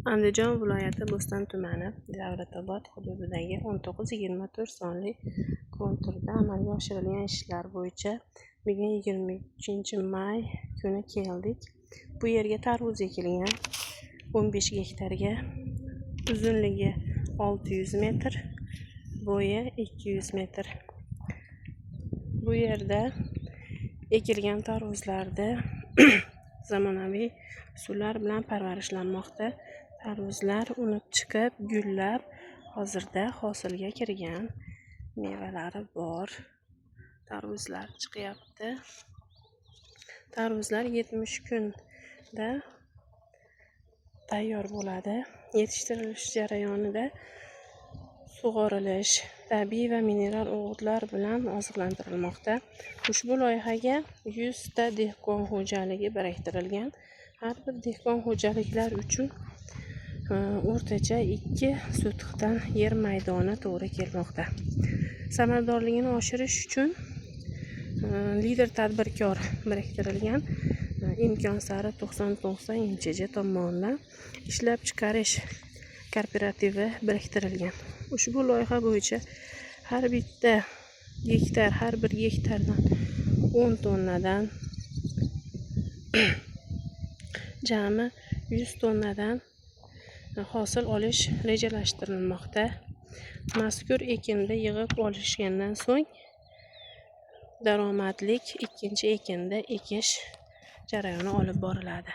Andijon viloyati Bo'ston tumani Davlatobod hududidagi 19-24 sonli konturda amalga oshirilgan ishlar bo'yicha bugun 23-may kuni keldik. Bu yerga tarvuz ekilgan 15 gektarga, uzunligi 600 metr, bo'yi 200 metr. Bu yerda ekilgan tarvuzlarda zamonaviy usullar bilan parvarishlanmoqda. Tarvuzlar unib chiqib, gullab, hozirda hosilga kirgan, mevalari bor. Tarvuzlar chiqyapti. Tarvuzlar 70 kunda tayyor bo'ladi. Yetishtirilish jarayonida sug'orilish, tabiiy va mineral o'g'itlar bilan oziqlantirilmoqda. Ushbu loyihaga 100 ta dehqon xo'jaligi biriktirilgan. Har bir dehqon xo'jaliklar uchun o'rtacha 2 sotixdan yer maydoni to'g'ri kelmoqda. Samaradorligini oshirish uchun lider tadbirkor biriktirilgan. Imkon sari 90 IMChJ tomonidan ishlab chiqarish kooperativi biriktirilgan. Ushbu loyiha bo'yicha har bir gektardan 10 tonnadan jami 100 tonnadan hosil olish rejalashtirilmoqda. Mazkur ekinda yig'ib olishgandan so'ng daromadlik ikkinchi ekinda ekish jarayoni olib boriladi.